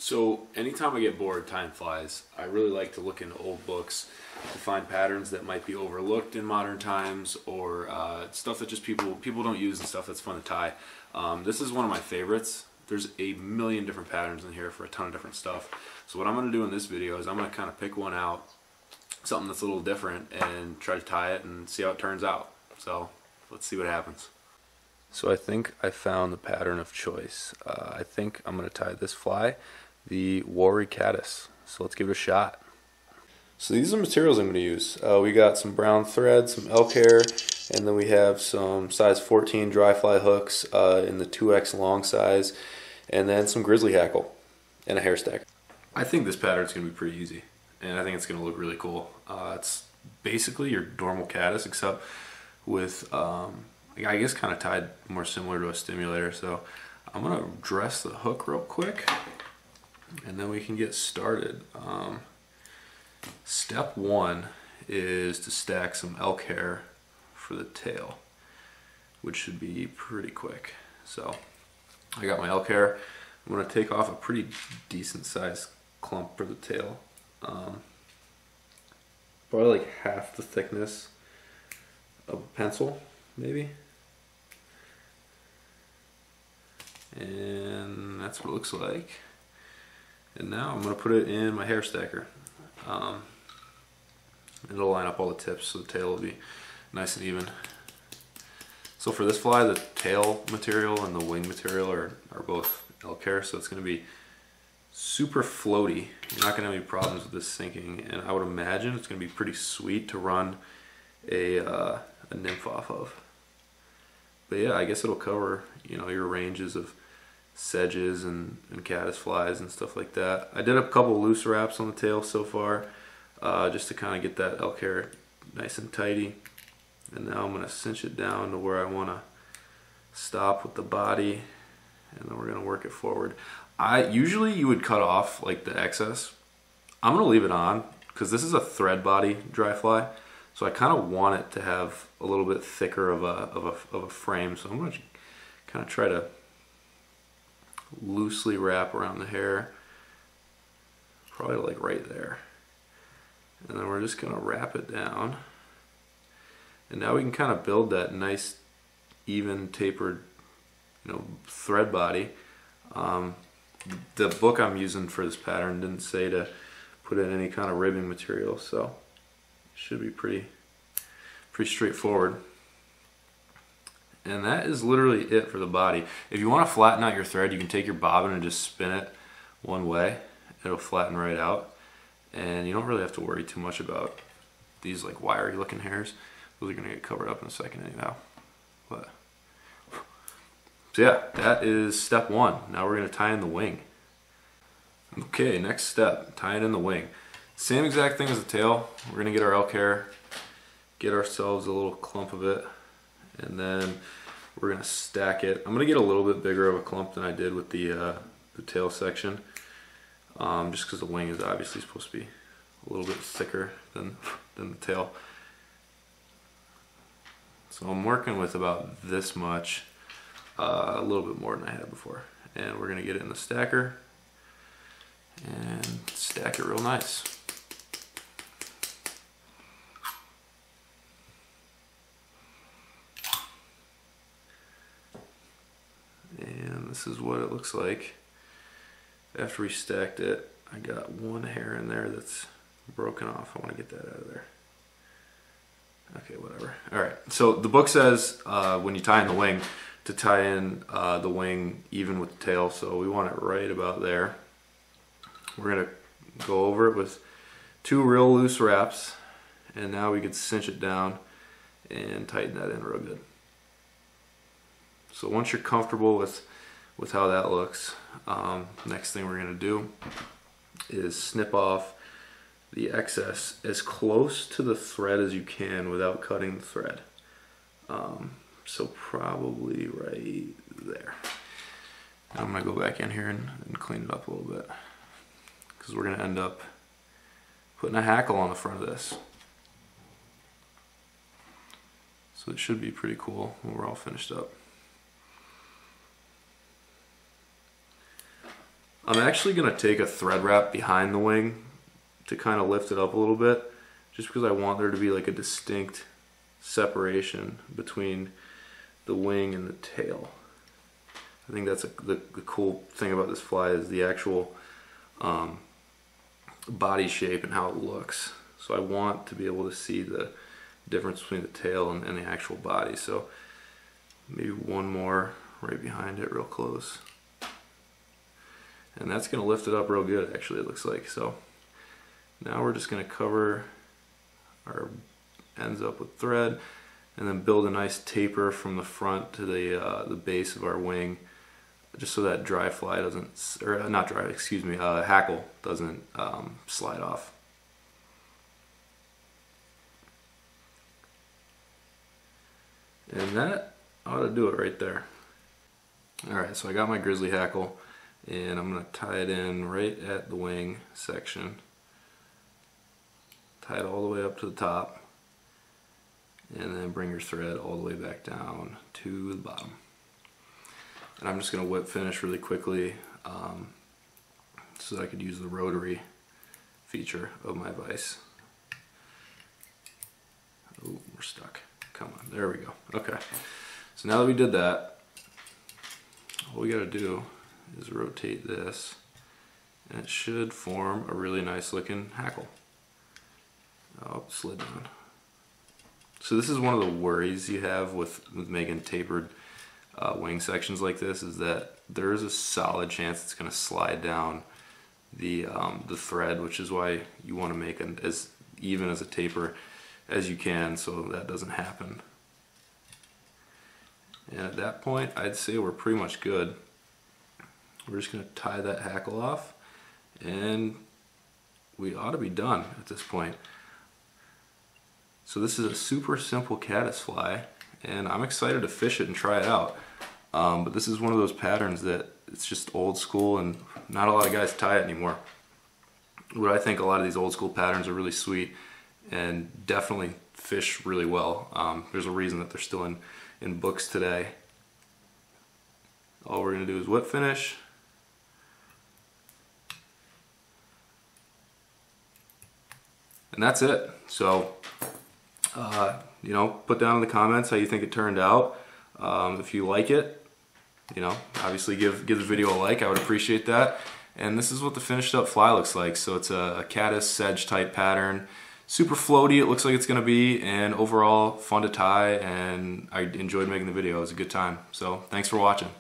So anytime I get bored tying flies, I really like to look into old books to find patterns that might be overlooked in modern times, or stuff that just people don't use and stuff that's fun to tie. This is one of my favorites. There's a million different patterns in here for a ton of different stuff. So what I'm going to do in this video is I'm going to kind of pick one out, something that's a little different, and try to tie it and see how it turns out. So let's see what happens. So I think I found the pattern of choice. I think I'm going to tie this fly, the Wharry Caddis. So let's give it a shot. So these are the materials I'm going to use. We got some brown thread, some elk hair, and then we have some size 14 dry fly hooks in the 2X long size, and then some grizzly hackle and a hair stack. I think this pattern is going to be pretty easy, and I think it's going to look really cool. It's basically your normal caddis, except with I guess kind of tied more similar to a stimulator. So I'm going to dress the hook real quick, and then we can get started. Step one is to stack some elk hair for the tail, which should be pretty quick. So I got my elk hair. I'm going to take off a pretty decent sized clump for the tail. Probably like half the thickness of a pencil, maybe. And that's what it looks like. And now I'm going to put it in my hair stacker. It'll line up all the tips so the tail will be nice and even. So for this fly, the tail material and the wing material are both elk hair, so it's going to be super floaty. You're not going to have any problems with this sinking, and I would imagine it's going to be pretty sweet to run a nymph off of. But yeah, I guess it'll cover, you know, your ranges of sedges and caddis flies and stuff like that. I did a couple loose wraps on the tail so far, just to kind of get that elk hair nice and tidy. And now I'm going to cinch it down to where I want to stop with the body, and then we're going to work it forward. Usually you would cut off like the excess. I'm going to leave it on because this is a thread body dry fly, so I kind of want it to have a little bit thicker of a frame. So I'm going to kind of try to loosely wrap around the hair, probably like right there, and then we're just going to wrap it down. And now we can kind of build that nice even tapered, you know, thread body. The book I'm using for this pattern didn't say to put in any kind of ribbing material, so it should be pretty straightforward. And that is literally it for the body. If you want to flatten out your thread, you can take your bobbin and just spin it one way. It'll flatten right out, and you don't really have to worry too much about these like wiry looking hairs. Those are going to get covered up in a second anyhow. But so yeah, that is step one. Now we're going to tie in the wing. Okay, next step, tying in the wing. Same exact thing as the tail. We're going to get our elk hair, get ourselves a little clump of it, and then we're going to stack it. I'm going to get a little bit bigger of a clump than I did with the tail section, just because the wing is obviously supposed to be a little bit thicker than the tail. So I'm working with about this much, a little bit more than I had before. And we're going to get it in the stacker and stack it real nice. And this is what it looks like after we stacked it. I got one hair in there that's broken off. I want to get that out of there. Okay, whatever. Alright, so the book says when you tie in the wing, to tie in the wing even with the tail, so we want it right about there. We're going to go over it with 2 real loose wraps, and now we can cinch it down and tighten that in real good. So once you're comfortable with how that looks, next thing we're going to do is snip off the excess as close to the thread as you can without cutting the thread. So probably right there. I'm going to go back in here and clean it up a little bit, because we're going to end up putting a hackle on the front of this. So it should be pretty cool when we're all finished up. I'm actually going to take a thread wrap behind the wing to kind of lift it up a little bit, just because I want there to be like a distinct separation between the wing and the tail. I think that's the cool thing about this fly is the actual body shape and how it looks. So I want to be able to see the difference between the tail and the actual body. So maybe one more right behind it real close. And that's going to lift it up real good, actually, it looks like. So now we're just going to cover our ends up with thread and then build a nice taper from the front to the base of our wing, just so that dry fly doesn't, or not dry, excuse me, hackle doesn't slide off. And that ought to do it right there. Alright, so I got my grizzly hackle, and I'm going to tie it in right at the wing section. Tie it all the way up to the top, and then bring your thread all the way back down to the bottom. And I'm just going to whip finish really quickly so that I could use the rotary feature of my vise. Oh, we're stuck. Come on, there we go. Okay, so now that we did that, all we got to do is rotate this, and it should form a really nice looking hackle. Oh, slid down. So this is one of the worries you have with making tapered wing sections like this, is that there is a solid chance it's going to slide down the thread, which is why you want to make it as even as a taper as you can so that doesn't happen. And at that point, I'd say we're pretty much good. We're just going to tie that hackle off, and we ought to be done at this point. So this is a super simple caddis fly, and I'm excited to fish it and try it out. But this is one of those patterns that it's just old school, and not a lot of guys tie it anymore. But I think a lot of these old school patterns are really sweet and definitely fish really well. There's a reason that they're still in books today. All we're going to do is whip finish. And that's it. So, you know, put down in the comments how you think it turned out. If you like it, you know, obviously give the video a like. I would appreciate that. And this is what the finished up fly looks like. So it's a caddis sedge type pattern. Super floaty, it looks like it's going to be, and overall fun to tie, and I enjoyed making the video. It was a good time. So thanks for watching.